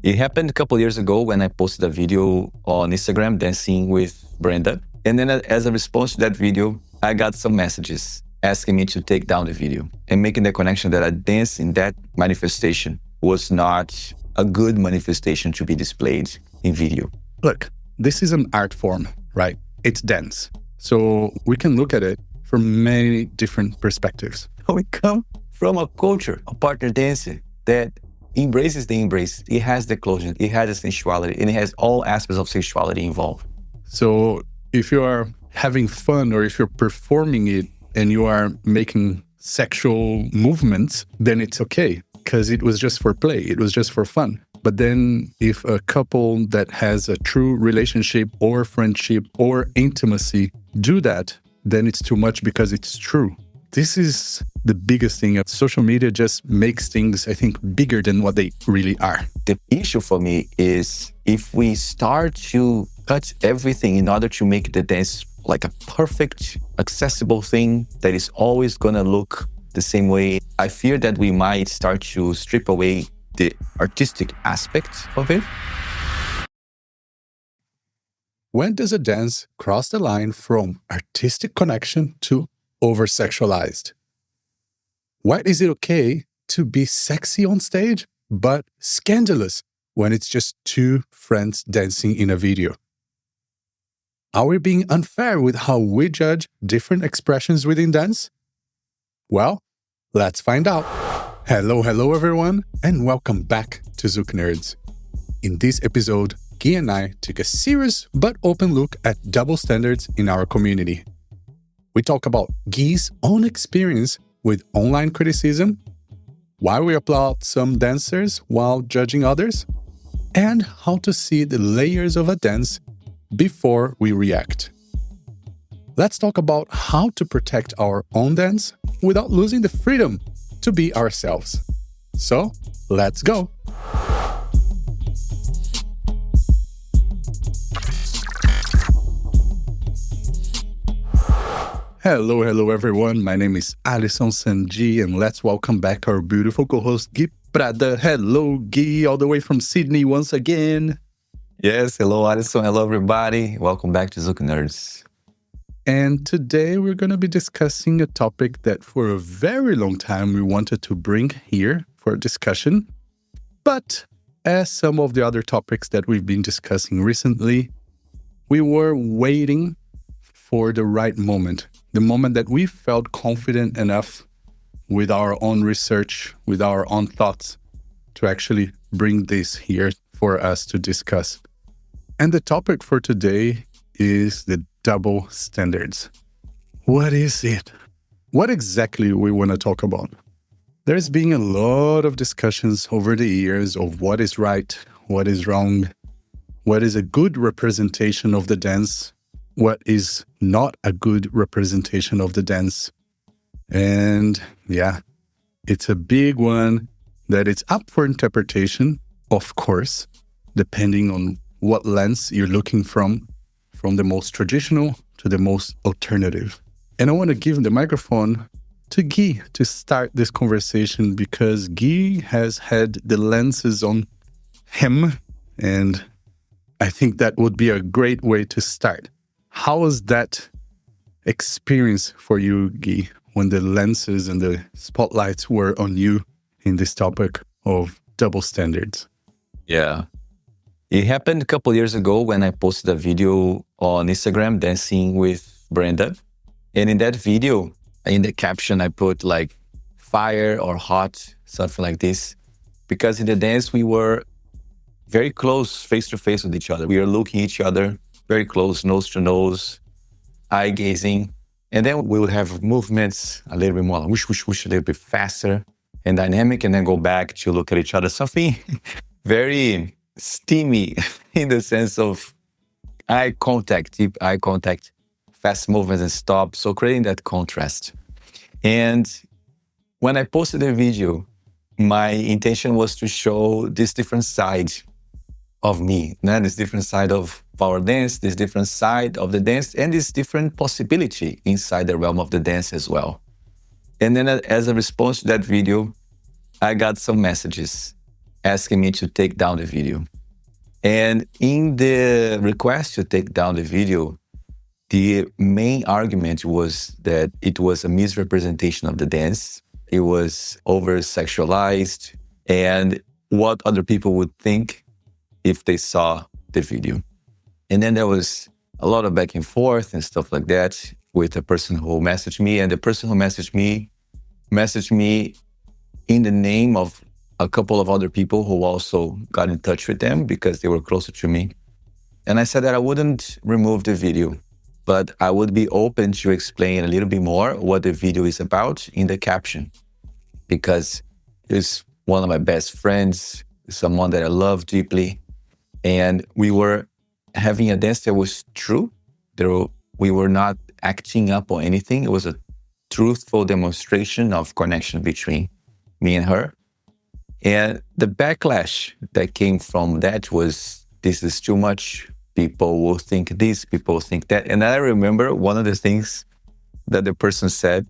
It happened a couple years ago when I posted a video on Instagram dancing with Brenda. And then as a response to that video, I got some messages asking me to take down the video and making the connection that a dance in that manifestation was not a good manifestation to be displayed in video. Look, this is an art form, right? It's dance. So we can look at it from many different perspectives. We come from a culture, a partner dancer that embraces the embrace. It has the closure, it has the sensuality, and it has all aspects of sexuality involved. So if you are having fun or if you're performing it and you are making sexual movements, then it's okay because it was just for play. It was just for fun. But then if a couple that has a true relationship or friendship or intimacy do that, then it's too much because it's true. This is the biggest thing. Social media just makes things, I think, bigger than what they really are. The issue for me is if we start to cut everything in order to make the dance like a perfect, accessible thing that is always going to look the same way, I fear that we might start to strip away the artistic aspect of it. When does a dance cross the line from artistic connection to oversexualized? Why is it okay to be sexy on stage, but scandalous when it's just two friends dancing in a video? Are we being unfair with how we judge different expressions within dance? Well, let's find out. Hello everyone, and welcome back to ZoukNerds. In this episode, Gui and I take a serious but open look at double standards in our community. We talk about Gui's own experience with online criticism, why we applaud some dancers while judging others, and how to see the layers of a dance before we react. Let's talk about how to protect our own dance without losing the freedom to be ourselves. So, let's go! Hello everyone. My name is Alisson Sanji, and let's welcome back our beautiful co-host Gui Prada. Hello Gui, all the way from Sydney once again. Yes, hello Alisson, hello everybody. Welcome back to ZoukNerds. And today we're going to be discussing a topic that for a very long time we wanted to bring here for discussion. But as some of the other topics that we've been discussing recently, we were waiting for the right moment. The moment that we felt confident enough with our own research, with our own thoughts, to actually bring this here for us to discuss. And the topic for today is the double standards. What is it? What exactly do we want to talk about? There's been a lot of discussions over the years of what is right, what is wrong, what is a good representation of the dance, what is not a good representation of the dance. And yeah, it's a big one that it's up for interpretation, of course, depending on what lens you're looking from the most traditional to the most alternative. And I want to give the microphone to Gui to start this conversation because Gui has had the lenses on him, and I think that would be a great way to start. How was that experience for you, Gui, when the lenses and the spotlights were on you in this topic of double standards? Yeah. It happened a couple years ago when I posted a video on Instagram dancing with Brenda. And in that video, in the caption, I put like fire or hot, something like this. Because in the dance, we were very close, face to face with each other. We were looking at each other very close, nose to nose, eye gazing. And then we would have movements a little bit more, whoosh, whoosh, whoosh, a little bit faster and dynamic, and then go back to look at each other. Something very steamy in the sense of eye contact, deep eye contact, fast movements and stop. So creating that contrast. And when I posted the video, my intention was to show this different side of me, this different side of our dance, this different side of the dance, and this different possibility inside the realm of the dance as well. And then as a response to that video, I got some messages asking me to take down the video. And in the request to take down the video, the main argument was that it was a misrepresentation of the dance. It was over-sexualized and what other people would think if they saw the video. And then there was a lot of back and forth and stuff like that with the person who messaged me. And the person who messaged me in the name of a couple of other people who also got in touch with them because they were closer to me. And I said that I wouldn't remove the video, but I would be open to explain a little bit more what the video is about in the caption, because it's one of my best friends, someone that I love deeply. And we were having a dance that was true. We were not acting up or anything. It was a truthful demonstration of connection between me and her. And the backlash that came from that was, this is too much. People will think this, people will think that. And I remember one of the things that the person said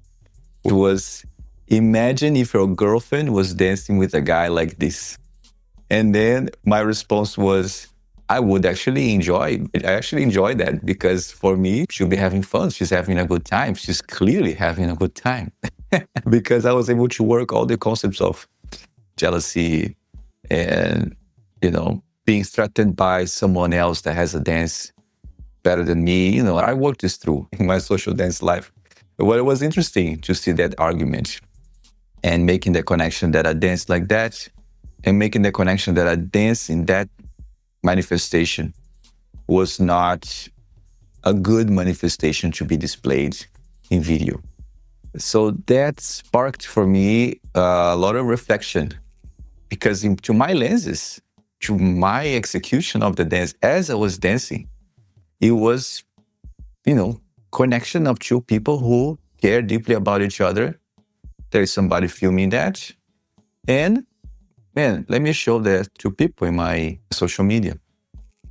was, imagine if your girlfriend was dancing with a guy like this. And then my response was, I actually enjoy that, because for me, she'll be having fun. She's having a good time. She's clearly having a good time because I was able to work all the concepts of jealousy and, being threatened by someone else that has a dance better than me. I worked this through in my social dance life. But it was interesting to see that argument and making the connection that I dance like that, and making the connection that I dance in that manifestation was not a good manifestation to be displayed in video. So that sparked for me a lot of reflection, because to my lenses, to my execution of the dance as I was dancing, it was, connection of two people who care deeply about each other. There is somebody filming that. And man, let me show that to people in my social media.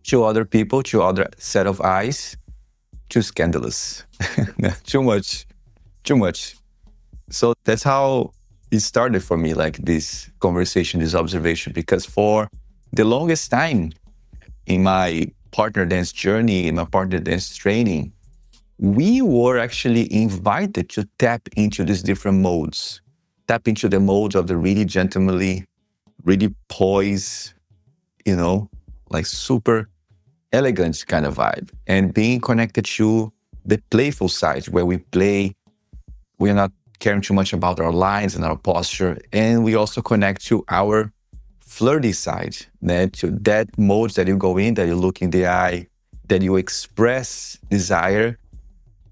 To other people, to other set of eyes, too scandalous. Too much. So that's how it started for me, like this conversation, this observation, because for the longest time in my partner dance journey, in my partner dance training, we were actually invited to tap into these different modes, tap into the modes of the really gentlemanly, really poised, like super elegant kind of vibe, and being connected to the playful side where we play, we're not caring too much about our lines and our posture, and we also connect to our flirty side, to that mode that you go in, that you look in the eye, that you express desire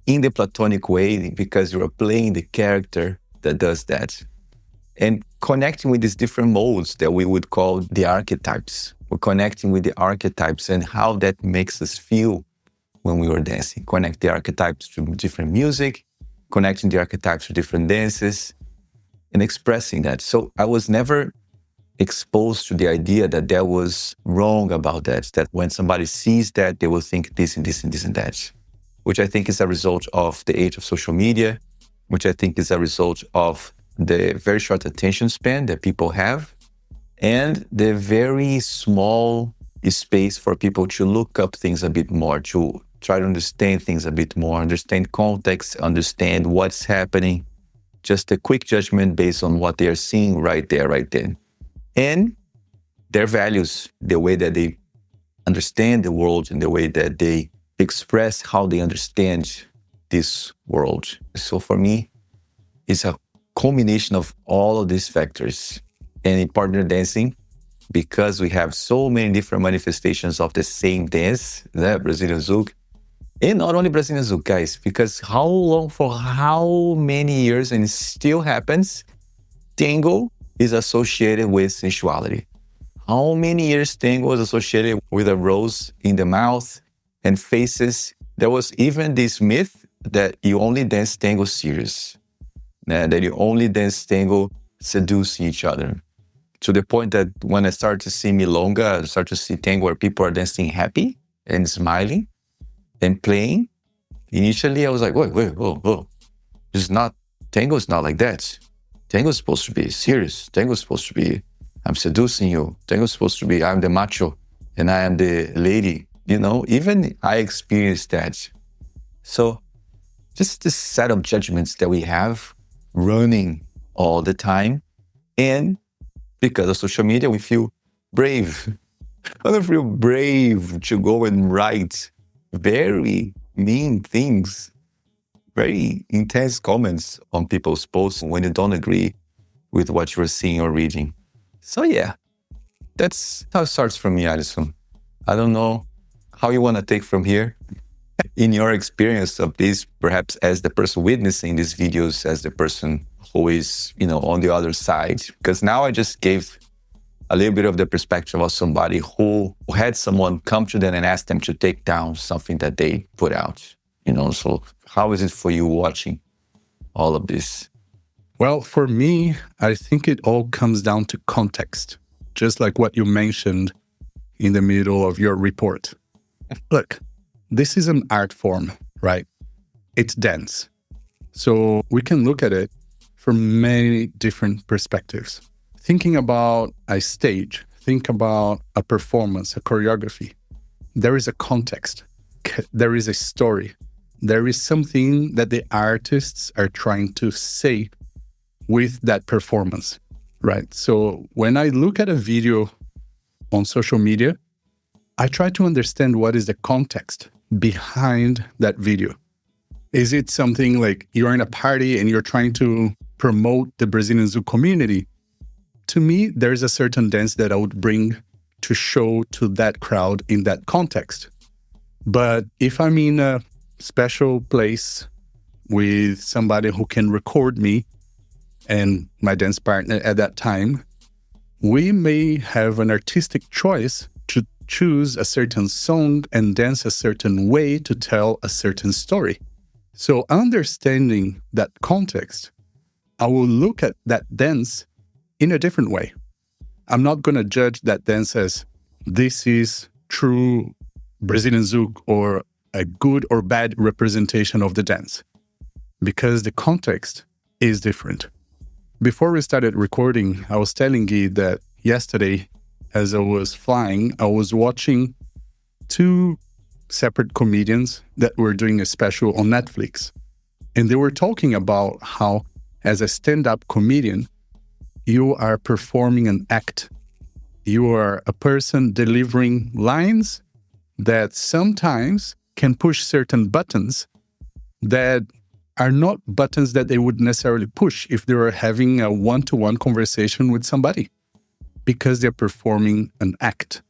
in the platonic way because you are playing the character that does that. And connecting with these different modes that we would call the archetypes. We're connecting with the archetypes and how that makes us feel when we were dancing. Connect the archetypes to different music, connecting the archetypes to different dances, and expressing that. So I was never exposed to the idea that was wrong about that when somebody sees that, they will think this and this and this and that, which I think is a result of the age of social media, which I think is a result of the very short attention span that people have, and the very small space for people to look up things a bit more, to try to understand things a bit more, understand context, understand what's happening, just a quick judgment based on what they are seeing right there, right then. And their values, the way that they understand the world and the way that they express how they understand this world. So for me, it's a combination of all of these factors. And in partner dancing, because we have so many different manifestations of the same dance, the Brazilian Zouk, and not only Brazilian Zouk, guys, because for how many years, and it still happens, tango is associated with sensuality. How many years tango is associated with a rose in the mouth and faces? There was even this myth that you only dance tango serious, that you only dance tango seducing each other. To the point that when I started to see milonga, I started to see tango where people are dancing happy and smiling and playing. Initially, I was like, whoa. Tango is not like that. Tango is supposed to be serious. Tango is supposed to be I'm seducing you. Then you're supposed to be, I'm the macho and I am the lady. Even I experienced that. So just this set of judgments that we have running all the time. And because of social media, we feel brave. I don't feel brave to go and write very mean things, very intense comments on people's posts when you don't agree with what you're seeing or reading. So yeah, that's how it starts from me, Addison. I don't know how you want to take from here. In your experience of this, perhaps as the person witnessing these videos, as the person who is, on the other side, because now I just gave a little bit of the perspective of somebody who had someone come to them and ask them to take down something that they put out, so how is it for you watching all of this? Well, for me, I think it all comes down to context, just like what you mentioned in the middle of your report. Look, this is an art form, right? It's dance. So we can look at it from many different perspectives. Thinking about a stage, think about a performance, a choreography. There is a context. There is a story. There is something that the artists are trying to say with that performance, right? So when I look at a video on social media, I try to understand what is the context behind that video. Is it something like you're in a party and you're trying to promote the Brazilian Zouk community? To me, there's a certain dance that I would bring to show to that crowd in that context. But if I'm in a special place with somebody who can record me and my dance partner at that time, we may have an artistic choice to choose a certain song and dance a certain way to tell a certain story. So understanding that context, I will look at that dance in a different way. I'm not going to judge that dance as this is true Brazilian Zouk or a good or bad representation of the dance, because the context is different. Before we started recording, I was telling Gui that yesterday, as I was flying, I was watching two separate comedians that were doing a special on Netflix. And they were talking about how, as a stand-up comedian, you are performing an act. You are a person delivering lines that sometimes can push certain buttons that are not buttons that they would necessarily push if they were having a one-to-one conversation with somebody, because they're performing an act.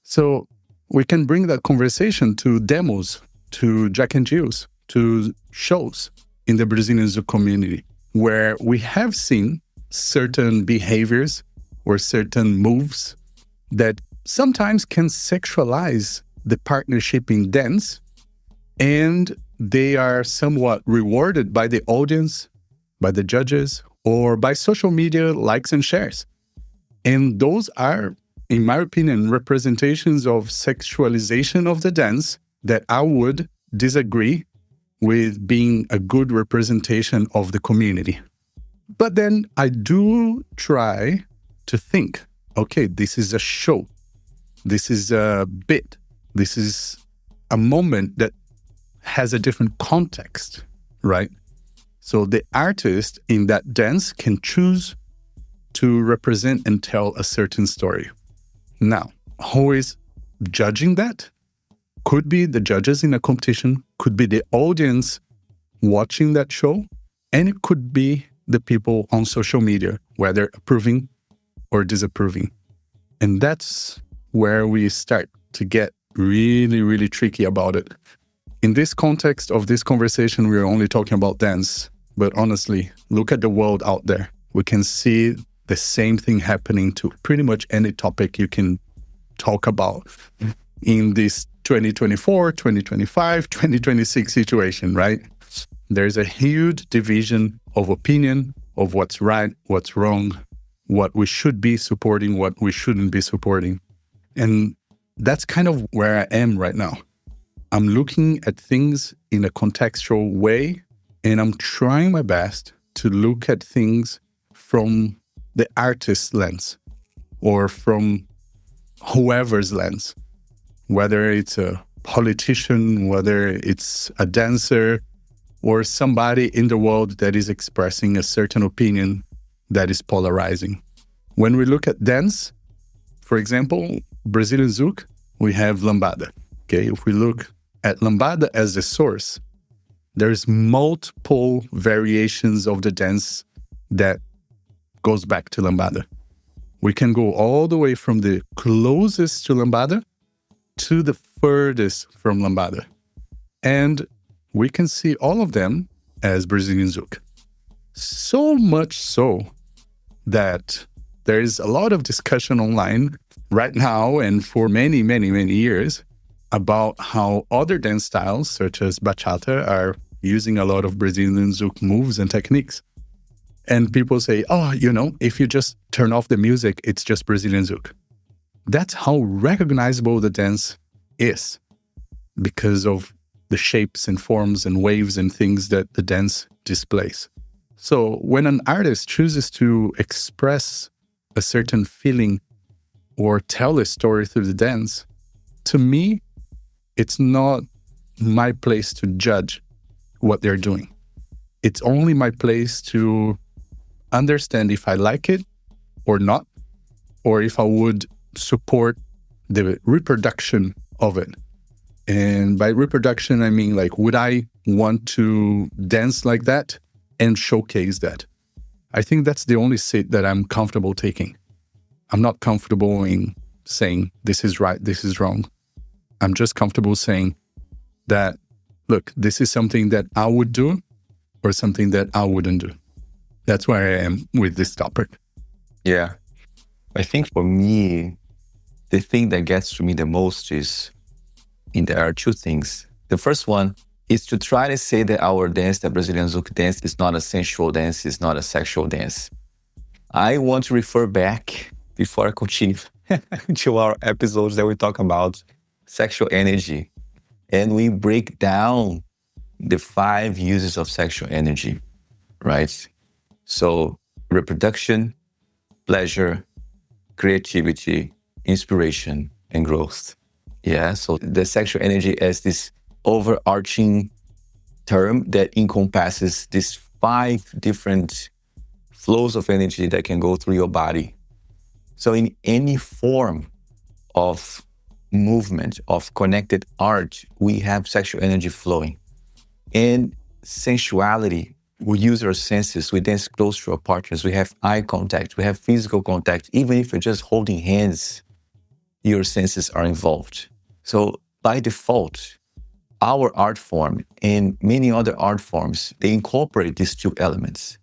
So we can bring that conversation to demos, to Jack and Jills, to shows in the Brazilian Zouk community, where we have seen certain behaviors or certain moves that sometimes can sexualize the partnership in dance, and they are somewhat rewarded by the audience, by the judges, or by social media likes and shares. And those are, in my opinion, representations of sexualization of the dance that I would disagree with being a good representation of the community. But then I do try to think, okay, this is a show. This is a bit. This is a moment that has a different context, right? So the artist in that dance can choose to represent and tell a certain story. Now, who is judging that? Could be the judges in a competition, could be the audience watching that show, and it could be the people on social media, whether approving or disapproving. And that's where we start to get really, really tricky about it. In this context of this conversation, we're only talking about dance. But honestly, look at the world out there. We can see the same thing happening to pretty much any topic you can talk about in this 2024, 2025, 2026 situation, right? There's a huge division of opinion of what's right, what's wrong, what we should be supporting, what we shouldn't be supporting. And that's kind of where I am right now. I'm looking at things in a contextual way, and I'm trying my best to look at things from the artist's lens. or from whoever's lens, whether it's a politician, whether it's a dancer, or somebody in the world that is expressing a certain opinion that is polarizing. When we look at dance, for example, Brazilian Zouk, we have lambada. Okay, if we look at lambada as the source, there's multiple variations of the dance that goes back to lambada. We can go all the way from the closest to lambada to the furthest from lambada. And we can see all of them as Brazilian Zouk. So much so that there is a lot of discussion online right now and for many, many, many years about how other dance styles, such as bachata, are using a lot of Brazilian Zouk moves and techniques. And people say, if you just turn off the music, it's just Brazilian Zouk. That's how recognizable the dance is because of the shapes and forms and waves and things that the dance displays. So when an artist chooses to express a certain feeling or tell a story through the dance, to me, it's not my place to judge what they're doing. It's only my place to understand if I like it or not, or if I would support the reproduction of it. And by reproduction, I mean, would I want to dance like that and showcase that? I think that's the only seat that I'm comfortable taking. I'm not comfortable in saying this is right, this is wrong. I'm just comfortable saying that, look, this is something that I would do or something that I wouldn't do. That's where I am with this topic. Yeah. I think for me, the thing that gets to me the most is, there are two things. The first one is to try to say that our dance, the Brazilian Zouk dance, is not a sensual dance, it's not a sexual dance. I want to refer back, before I continue, to our episodes that we talk about sexual energy. And we break down the 5 uses of sexual energy, right? So reproduction, pleasure, creativity, inspiration, and growth. Yeah, so the sexual energy as this overarching term that encompasses these 5 different flows of energy that can go through your body. So in any form of movement, of connected art, we have sexual energy flowing. And sensuality, we use our senses, we dance close to our partners, we have eye contact, we have physical contact. Even if you're just holding hands, your senses are involved. So by default, our art form and many other art forms, they incorporate these 2 elements,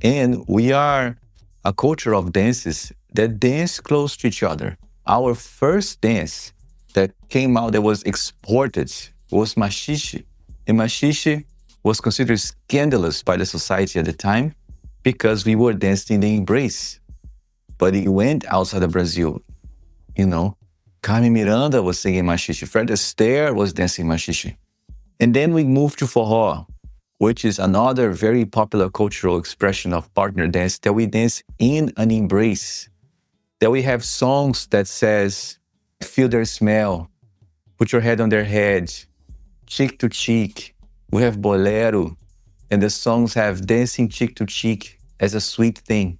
and we are a culture of dances that dance close to each other. Our first dance that came out that was exported was machixe. And machixe was considered scandalous by the society at the time because we were dancing in the embrace. But it went outside of Brazil, Carmen Miranda was singing machixe. Fred Astaire was dancing machixe. And then we moved to forró, which is another very popular cultural expression of partner dance that we dance in an embrace. That we have songs that says, feel their smell, put your head on their head, cheek to cheek. We have bolero, and the songs have dancing cheek to cheek as a sweet thing.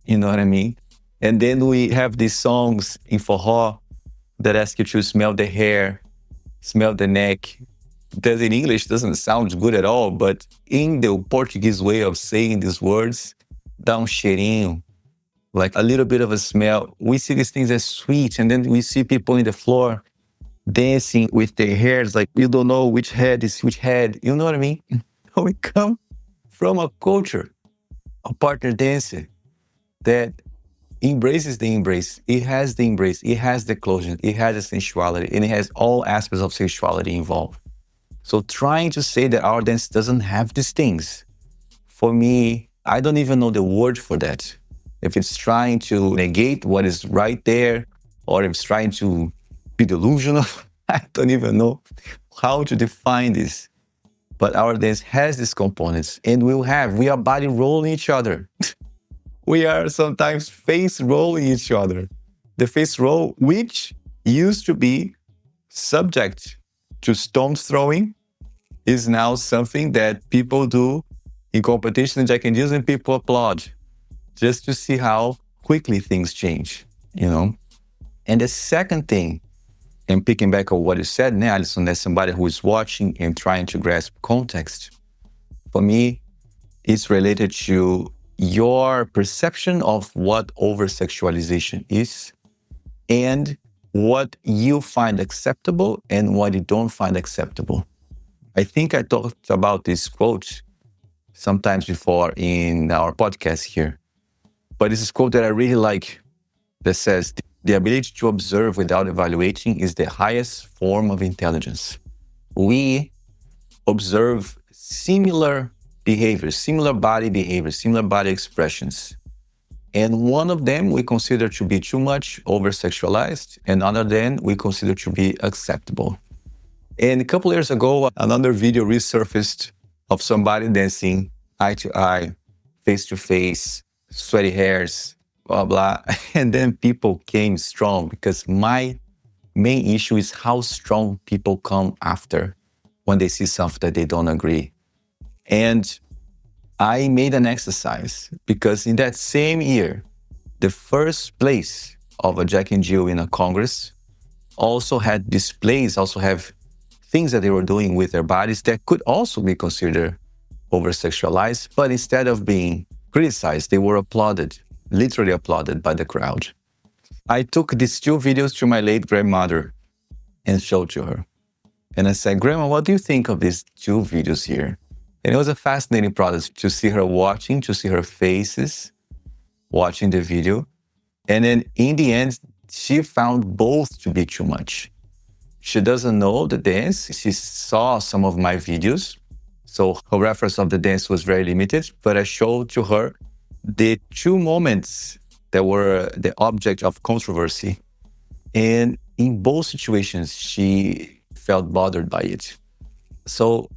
You know what I mean? And then we have these songs in forró that ask you to smell the hair, smell the neck. That in English doesn't sound good at all, but in the Portuguese way of saying these words, dá cheirinho, like a little bit of a smell. We see these things as sweet, and then we see people in the floor dancing with their hairs, like you don't know which head is which head. You know what I mean? We come from a culture, a partner dancer that embraces the embrace. It has the embrace. It has the closeness. It has the sensuality, and it has all aspects of sexuality involved. So trying to say that our dance doesn't have these things, for me, I don't even know the word for that. If it's trying to negate what is right there, or if it's trying to be delusional, I don't even know how to define this. But our dance has these components, and we are body rolling each other. we are sometimes face rolling each other. The face roll, which used to be subject to stones throwing, is now something that people do in competition in Jack and Jills, and people applaud just to see how quickly things change, you know? And the second thing, and picking back on what you said, Alison, as somebody who is watching and trying to grasp context, for me, it's related to your perception of what oversexualization is and what you find acceptable and what you don't find acceptable. I think I talked about this quote sometimes before in our podcast here, but this is a quote that I really like that says, the ability to observe without evaluating is the highest form of intelligence. We observe similar behaviors, similar body behaviors, similar body expressions. And one of them we consider to be too much over-sexualized, and other than we consider to be acceptable. And a couple years ago, another video resurfaced of somebody dancing eye to eye, face to face, sweaty hairs, blah, blah. And then people came strong because my main issue is how strong people come after when they see something that they don't agree. And I made an exercise because in that same year, the first place of a Jack and Jill in a Congress also had displays, also have things that they were doing with their bodies that could also be considered over-sexualized, but instead of being criticized, they were applauded, literally applauded by the crowd. I took these 2 videos to my late grandmother and showed to her. And I said, Grandma, what do you think of these 2 videos here? And it was a fascinating process to see her watching, to see her faces, watching the video. And then in the end, she found both to be too much. She doesn't know the dance. She saw some of my videos. So her reference of the dance was very limited, but I showed to her the 2 moments that were the object of controversy. And in both situations, she felt bothered by it. So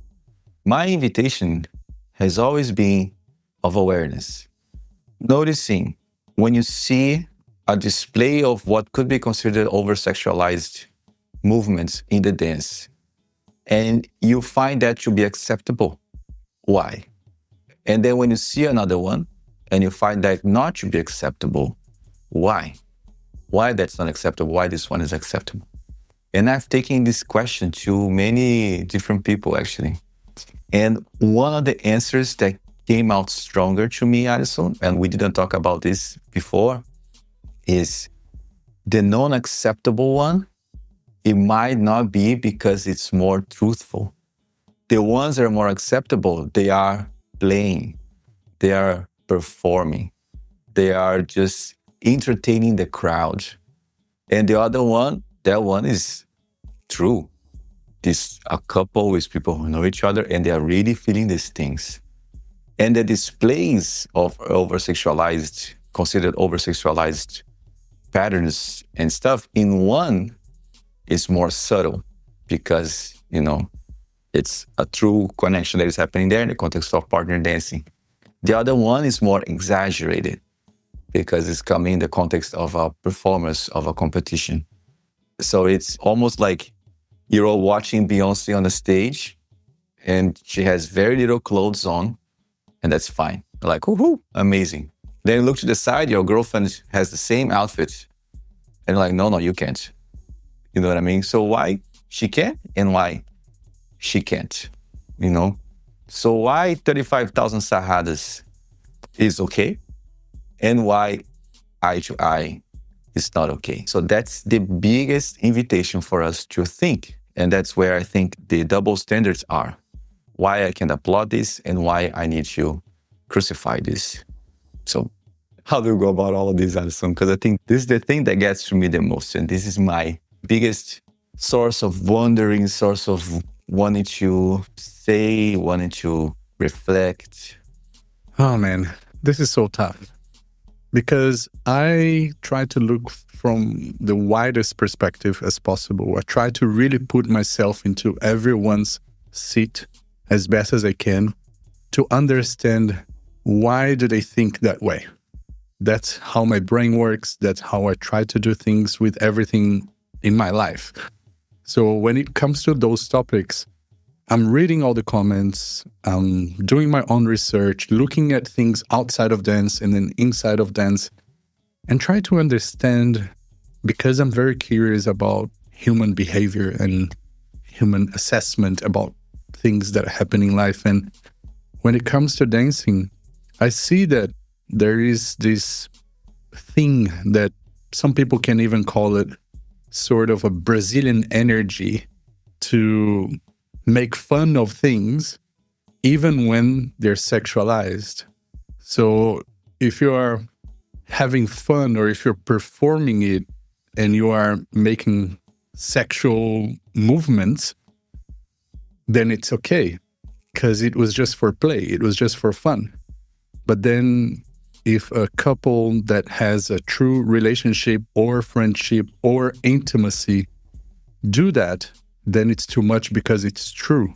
my invitation has always been of awareness. Noticing when you see a display of what could be considered over-sexualized movements in the dance, and you find that to be acceptable, why? And then when you see another one, and you find that not to be acceptable, why? Why that's not acceptable? Why this one is acceptable? And I've taken this question to many different people, actually. And one of the answers that came out stronger to me, Alison, and we didn't talk about this before, is the non-acceptable one. It might not be because it's more truthful. The ones that are more acceptable, they are playing, they are performing, they are just entertaining the crowd. And the other one, that one is true. It's a couple with people who know each other and they are really feeling these things. And the displays of over-sexualized, considered over-sexualized patterns and stuff in one is more subtle because, you know, it's a true connection that is happening there in the context of partner dancing. The other one is more exaggerated because it's coming in the context of a performance, of a competition. So it's almost like you're all watching Beyonce on the stage and she has very little clothes on, and that's fine. You're like, woohoo, amazing. Then you look to the side, your girlfriend has the same outfit. And you're like, no, you can't. You know what I mean? So why she can and why she can't, you know? So why 35,000 sarradas is okay and why eye to eye is not okay? So that's the biggest invitation for us to think. And that's where I think the double standards are. Why I can applaud this and why I need to crucify this. So how do we go about all of this, Alison? Because I think this is the thing that gets to me the most. And this is my biggest source of wondering, source of wanting to say, wanting to reflect. Oh man, this is so tough. Because I try to look from the widest perspective as possible. I try to really put myself into everyone's seat as best as I can to understand why do they think that way. That's how my brain works. That's how I try to do things with everything in my life. So when it comes to those topics, I'm reading all the comments, I'm doing my own research, looking at things outside of dance and then inside of dance, and try to understand, because I'm very curious about human behavior and human assessment about things that happen in life. And when it comes to dancing, I see that there is this thing that some people can even call it sort of a Brazilian energy to make fun of things, even when they're sexualized. So if you are having fun or if you're performing it and you are making sexual movements, then it's okay because it was just for play. It was just for fun. But then if a couple that has a true relationship or friendship or intimacy do that, then it's too much because it's true.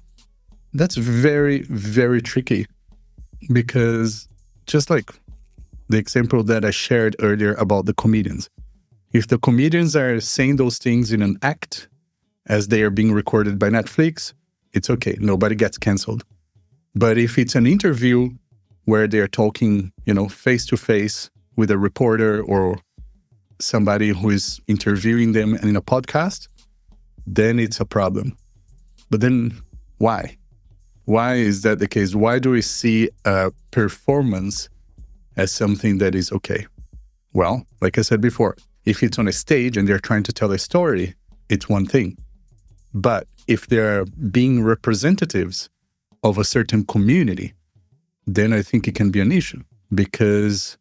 That's very, very tricky, because just like the example that I shared earlier about the comedians, if the comedians are saying those things in an act as they are being recorded by Netflix, it's okay. Nobody gets canceled. But if it's an interview where they're talking, face to face with a reporter or somebody who is interviewing them in a podcast, then it's a problem. But then why? Why is that the case? Why do we see a performance as something that is okay? Well, like I said before, if it's on a stage and they're trying to tell a story, it's one thing. But if they're being representatives of a certain community, then I think it can be an issue. Because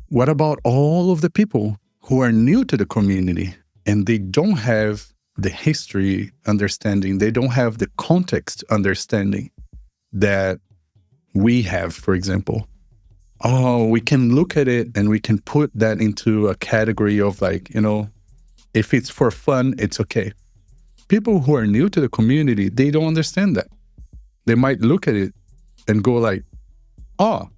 what about all of the people who are new to the community and they don't have the history understanding, they don't have the context understanding that we have, for example? Oh, we can look at it and we can put that into a category of if it's for fun, it's okay. People who are new to the community, they don't understand that. They might look at it and go like, oh,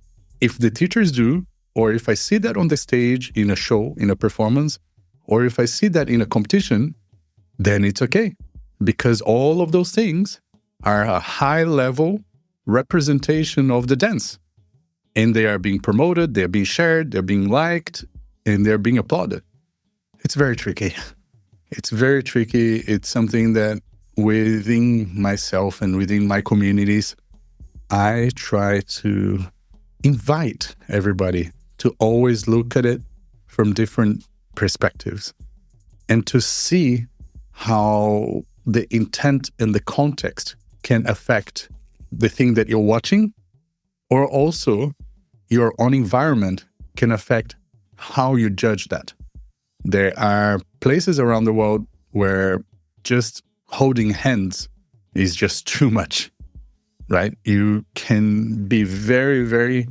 if the teachers do, or if I see that on the stage in a show, in a performance, or if I see that in a competition, then it's okay. Because all of those things are a high-level representation of the dance. And they are being promoted, they're being shared, they're being liked, and they're being applauded. It's very tricky. It's very tricky. It's something that within myself and within my communities, I try to invite everybody to always look at it from different perspectives and to see how the intent and the context can affect the thing that you're watching, or also your own environment can affect how you judge that. There are places around the world where just holding hands is just too much, right? You can be very, very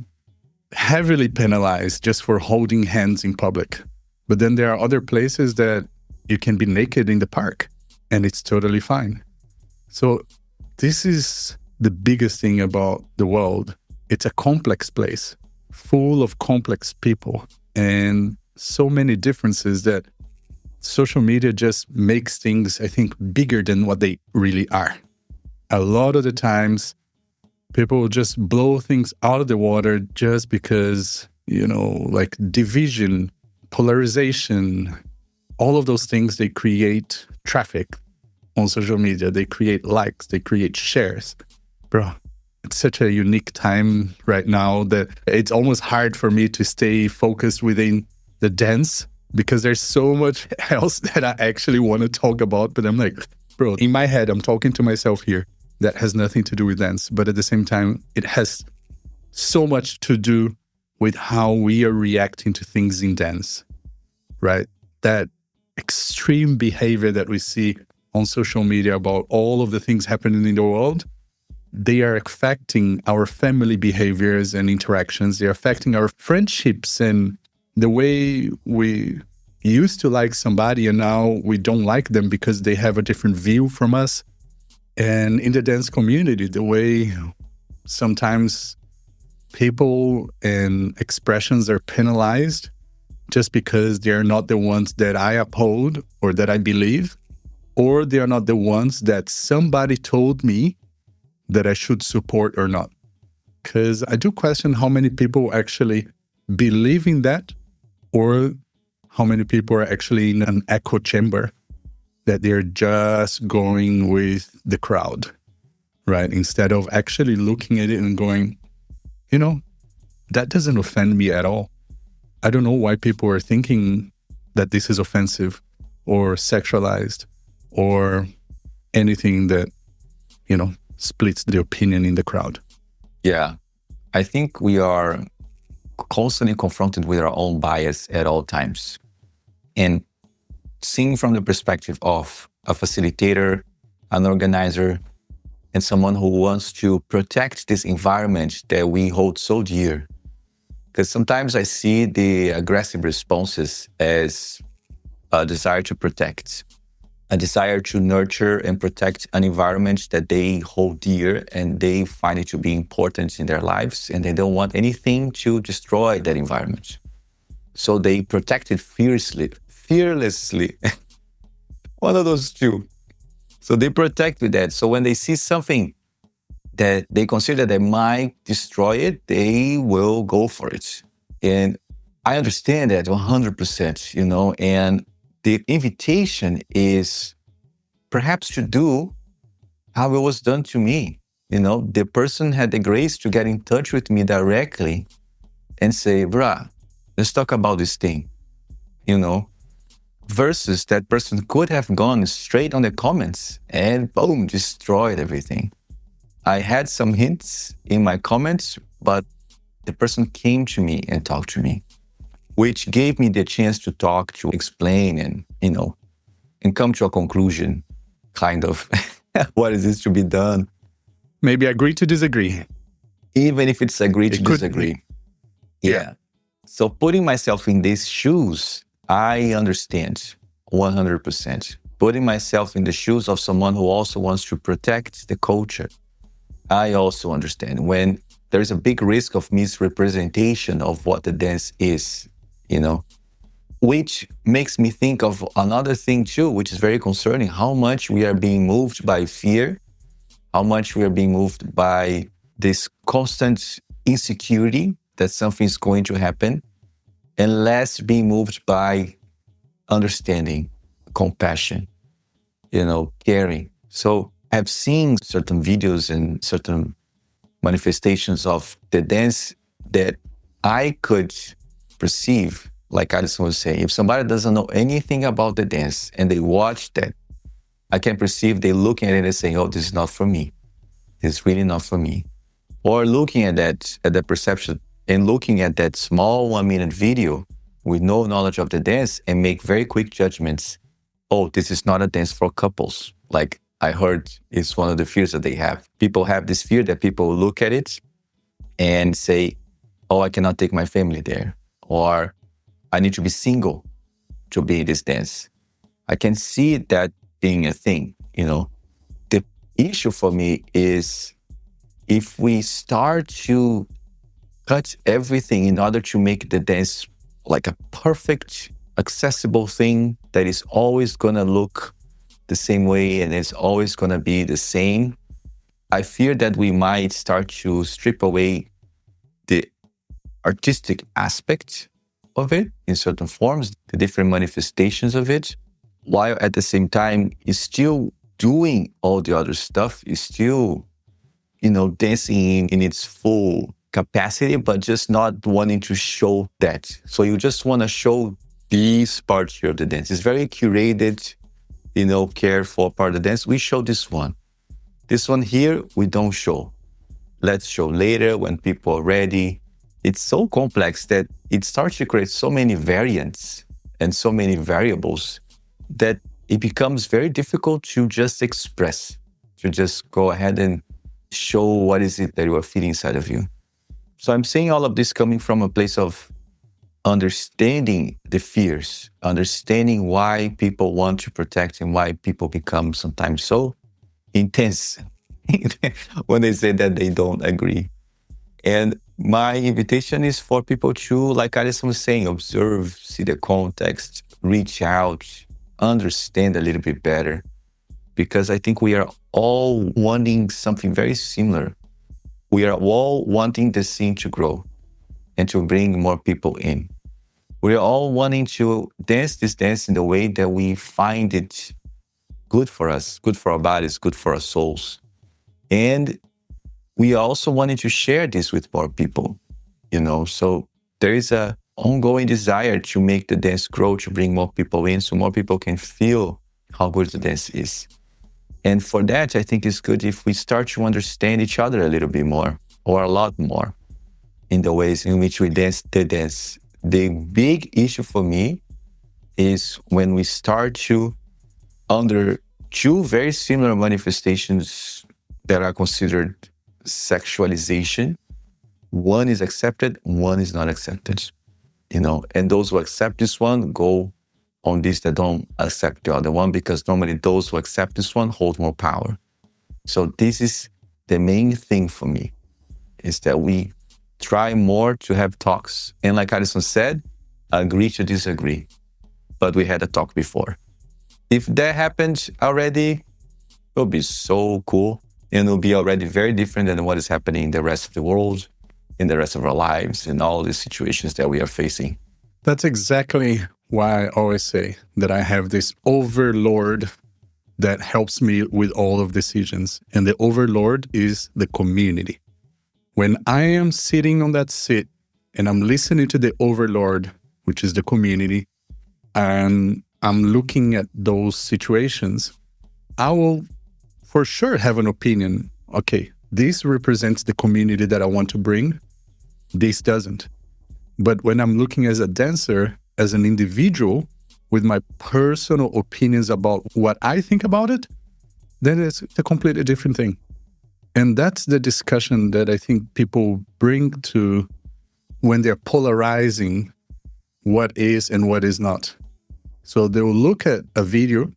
heavily penalized just for holding hands in public. But then there are other places that you can be naked in the park and it's totally fine. So this is the biggest thing about the world. It's a complex place, full of complex people and so many differences that social media just makes things, I think, bigger than what they really are. A lot of the times, people will just blow things out of the water just because, like division, polarization, all of those things, they create traffic on social media. They create likes, they create shares. Bro, it's such a unique time right now that it's almost hard for me to stay focused within the dance because there's so much else that I actually want to talk about. But I'm like, bro, in my head, I'm talking to myself here. That has nothing to do with dance. But at the same time, it has so much to do with how we are reacting to things in dance, right? That extreme behavior that we see on social media about all of the things happening in the world, they are affecting our family behaviors and interactions. They're affecting our friendships and the way we used to like somebody and now we don't like them because they have a different view from us. And in the dance community, the way sometimes people and expressions are penalized just because they're not the ones that I uphold or that I believe, or they are not the ones that somebody told me that I should support or not. Because I do question how many people actually believe in that, or how many people are actually in an echo chamber that they're just going with the crowd, right? Instead of actually looking at it and going, that doesn't offend me at all. I don't know why people are thinking that this is offensive or sexualized or anything that, splits the opinion in the crowd. Yeah. I think we are constantly confronted with our own bias at all times. And seeing from the perspective of a facilitator, an organizer, and someone who wants to protect this environment that we hold so dear. Because sometimes I see the aggressive responses as a desire to protect, a desire to nurture and protect an environment that they hold dear and they find it to be important in their lives, and they don't want anything to destroy that environment. So they protect it fearlessly. One of those two. So they protect with that. So when they see something that they consider that might destroy it, they will go for it. And I understand that 100%, and the invitation is perhaps to do how it was done to me. The person had the grace to get in touch with me directly and say, bruh, let's talk about this thing, versus that person could have gone straight on the comments and boom, destroyed everything. I had some hints in my comments, but the person came to me and talked to me, which gave me the chance to talk, to explain and, and come to a conclusion, kind of, what is this to be done? Maybe agree to disagree. Even if it's agree to disagree. Yeah. So putting myself in these shoes, I understand 100%. Putting myself in the shoes of someone who also wants to protect the culture, I also understand when there's a big risk of misrepresentation of what the dance is, which makes me think of another thing too, which is very concerning, how much we are being moved by fear, how much we are being moved by this constant insecurity that something is going to happen, and less being moved by understanding, compassion, caring. So I've seen certain videos and certain manifestations of the dance that I could perceive, like Alison was saying, if somebody doesn't know anything about the dance and they watch that, I can perceive they looking at it and saying, oh, this is not for me. This is really not for me. Or looking at that perception and looking at that small 1-minute video with no knowledge of the dance and make very quick judgments. Oh, this is not a dance for couples. Like I heard is one of the fears that they have. People have this fear that people look at it and say, oh, I cannot take my family there. Or I need to be single to be in this dance. I can see that being a thing, The issue for me is if we start to cut everything in order to make the dance like a perfect, accessible thing that is always going to look the same way and it's always going to be the same, I fear that we might start to strip away the artistic aspect of it in certain forms, the different manifestations of it, while at the same time is still doing all the other stuff, is still, dancing in its full capacity, but just not wanting to show that. So you just want to show these parts of the dance. It's very curated, cared for part of the dance. We show this one. This one here, we don't show. Let's show later when people are ready. It's so complex that it starts to create so many variants and so many variables that it becomes very difficult to just express, to just go ahead and show what is it that you are feeling inside of you. So I'm saying all of this coming from a place of understanding the fears, understanding why people want to protect and why people become sometimes so intense when they say that they don't agree. And My invitation is for people to, like Alison was saying, observe, see the context, reach out, understand a little bit better. Because I think we are all wanting something very similar. We are all wanting the scene to grow and to bring more people in. We are all wanting to dance this dance in the way that we find it good for us, good for our bodies, good for our souls. And we also wanted to share this with more people, so there is a ongoing desire to make the dance grow, to bring more people in so more people can feel how good the dance is. And for that, I think it's good if we start to understand each other a little bit more, or a lot more, in the ways in which we dance the dance. The big issue for me is when we start to, under two very similar manifestations that are considered sexualization, one is accepted, one is not accepted, and those who accept this one go on this that don't accept the other one, because normally those who accept this one hold more power. So this is the main thing for me, is that we try more to have talks. And like Alison said, agree to disagree. But we had a talk before. If that happened already, it'll be so cool. And it'll be already very different than what is happening in the rest of the world, in the rest of our lives, in all the situations that we are facing. That's exactly why I always say that I have this overlord that helps me with all of decisions. And the overlord is the community. When I am sitting on that seat and I'm listening to the overlord, which is the community, and I'm looking at those situations, I will for sure have an opinion. Okay, this represents the community that I want to bring. This doesn't. But when I'm looking as a dancer, as an individual, with my personal opinions about what I think about it, then it's a completely different thing. And that's the discussion that I think people bring to when they're polarizing what is and what is not. So they will look at a video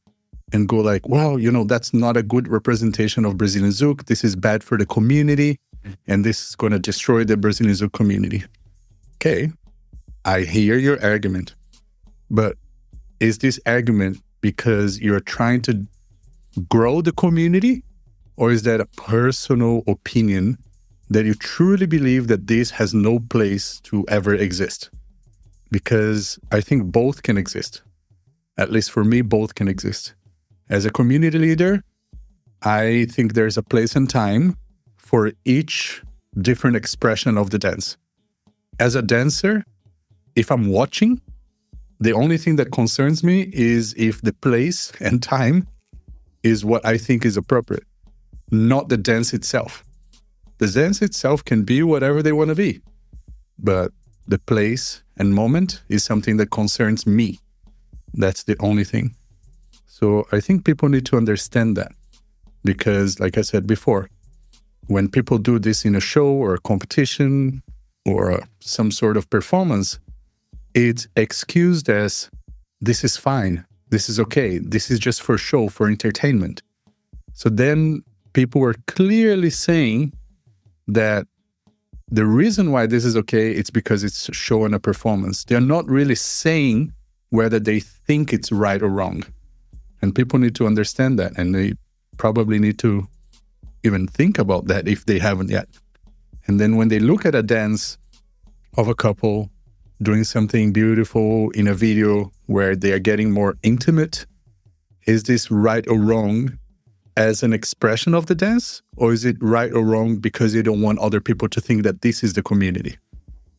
and go like, well, that's not a good representation of Brazilian Zouk. This is bad for the community, and this is going to destroy the Brazilian Zouk community. Okay, I hear your argument. But is this argument because you're trying to grow the community? Or is that a personal opinion that you truly believe that this has no place to ever exist? Because I think both can exist. At least for me, both can exist. As a community leader, I think there's a place and time for each different expression of the dance. As a dancer, if I'm watching, the only thing that concerns me is if the place and time is what I think is appropriate, not the dance itself. The dance itself can be whatever they want to be, but the place and moment is something that concerns me. That's the only thing. So I think people need to understand that, because like I said before, when people do this in a show or a competition or some sort of performance, it's excused as, this is fine, this is okay, this is just for show, for entertainment. So then people were clearly saying that the reason why this is okay, it's because it's a show and a performance. They're not really saying whether they think it's right or wrong. And people need to understand that, and they probably need to even think about that if they haven't yet. And then when they look at a dance of a couple doing something beautiful in a video where they are getting more intimate, is this right or wrong as an expression of the dance? Or is it right or wrong because you don't want other people to think that this is the community?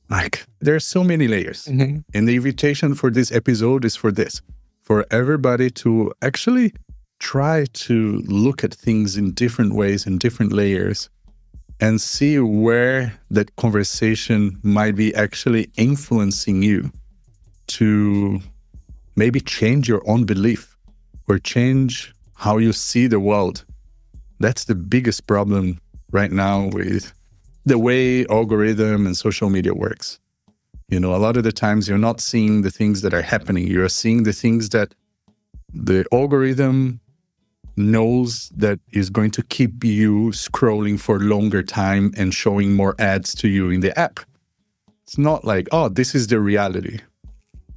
Like, there's so many layers. Mm-hmm. And the invitation for this episode is for this, for everybody to actually try to look at things in different ways, in different layers, and see where that conversation might be actually influencing you to maybe change your own belief or change how you see the world. That's the biggest problem right now with the way algorithm and social media works. A lot of the times you're not seeing the things that are happening. You're seeing the things that the algorithm knows that is going to keep you scrolling for longer time and showing more ads to you in the app. It's not like, oh, this is the reality.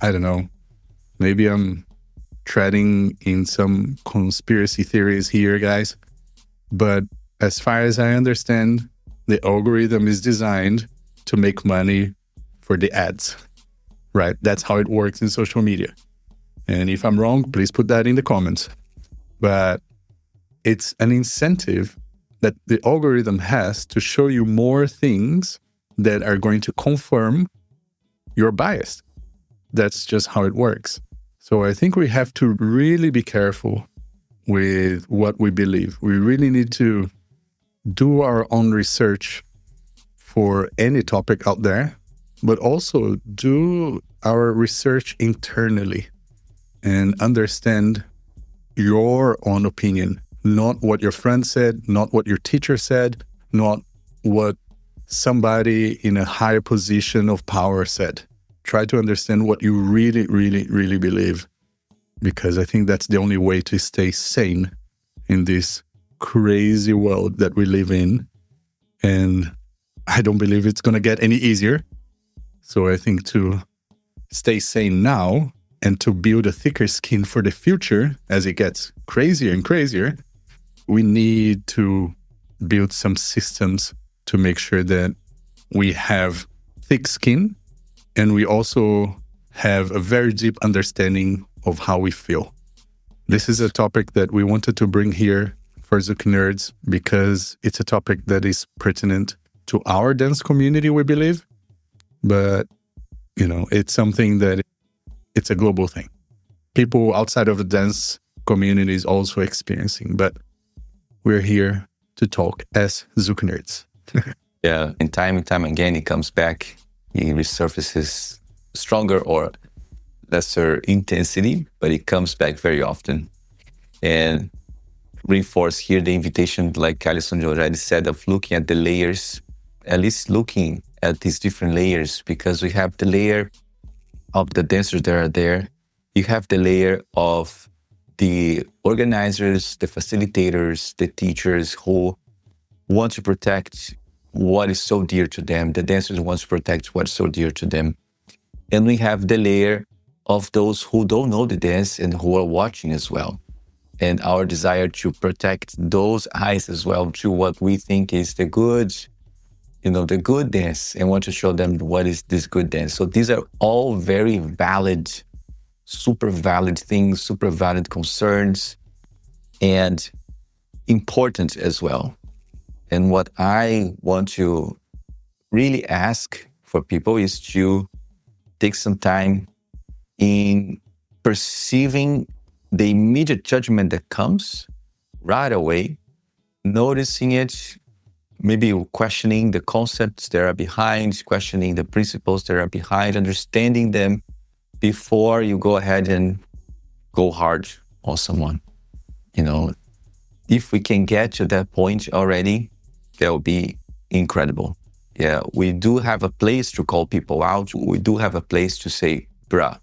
I don't know. Maybe I'm treading in some conspiracy theories here, guys. But as far as I understand, the algorithm is designed to make money for the ads, right? That's how it works in social media. And if I'm wrong, please put that in the comments. But it's an incentive that the algorithm has to show you more things that are going to confirm your bias. That's just how it works. So I think we have to really be careful with what we believe. We really need to do our own research for any topic out there, but also do our research internally and understand your own opinion, not what your friend said, not what your teacher said, not what somebody in a higher position of power said. Try to understand what you really, really, really believe, because I think that's the only way to stay sane in this crazy world that we live in. And I don't believe it's going to get any easier. So I think to stay sane now and to build a thicker skin for the future as it gets crazier and crazier, we need to build some systems to make sure that we have thick skin and we also have a very deep understanding of how we feel. This is a topic that we wanted to bring here for ZoukNerds because it's a topic that is pertinent to our dance community, we believe. But, it's something that it's a global thing. People outside of the dance community is also experiencing, but we're here to talk as ZoukNerds. Yeah, and time again, it comes back. It resurfaces stronger or lesser intensity, but it comes back very often. And reinforce here the invitation, like Alison already said, of looking at the layers, at least looking at these different layers, because we have the layer of the dancers that are there. You have the layer of the organizers, the facilitators, the teachers who want to protect what is so dear to them. The dancers want to protect what's so dear to them. And we have the layer of those who don't know the dance and who are watching as well. And our desire to protect those eyes as well to what we think is the good, the good dance, and want to show them what is this good dance. So these are all very valid, super valid things, super valid concerns, and important as well. And what I want to really ask for people is to take some time in perceiving the immediate judgment that comes right away, noticing it, maybe questioning the concepts that are behind, questioning the principles that are behind, understanding them before you go ahead and go hard on someone. If we can get to that point already, that would be incredible. Yeah, we do have a place to call people out. We do have a place to say, bruh,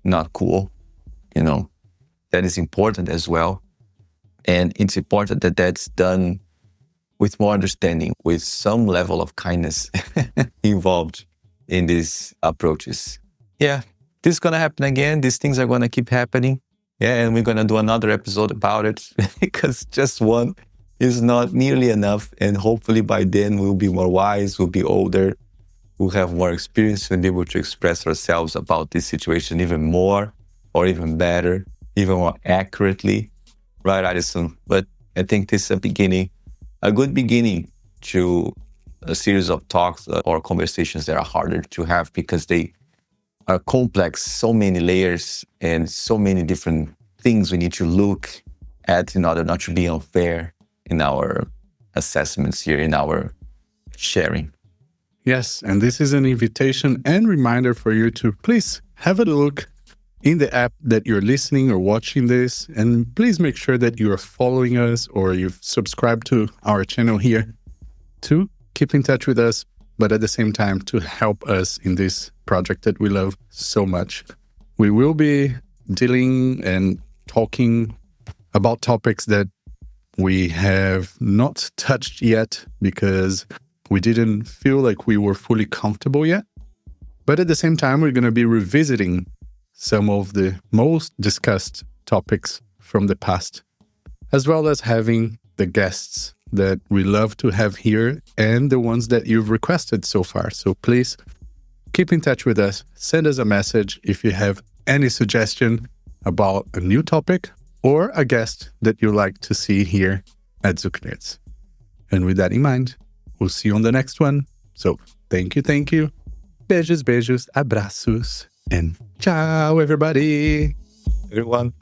not cool. That is important as well. And it's important that that's done with more understanding, with some level of kindness involved in these approaches. Yeah, this is going to happen again. These things are going to keep happening. Yeah, and we're going to do another episode about it because just one is not nearly enough. And hopefully by then we'll be more wise, we'll be older, we'll have more experience and be able to express ourselves about this situation even more or even better, even more accurately. Right, Alison? But I think this is a good beginning to a series of talks or conversations that are harder to have because they are complex, so many layers and so many different things we need to look at in order not to be unfair in our assessments here, in our sharing. Yes, and this is an invitation and reminder for you to please have a look in the app that you're listening or watching this, and please make sure that you are following us or you've subscribed to our channel here to keep in touch with us, but at the same time to help us in this project that we love so much. We will be dealing and talking about topics that we have not touched yet because we didn't feel like we were fully comfortable yet. But at the same time, we're going to be revisiting some of the most discussed topics from the past, as well as having the guests that we love to have here and the ones that you've requested so far. So please keep in touch with us. Send us a message if you have any suggestion about a new topic or a guest that you'd like to see here at ZoukNerds. And with that in mind, we'll see you on the next one. So thank you. Beijos, abraços, and ciao, everybody. Everyone.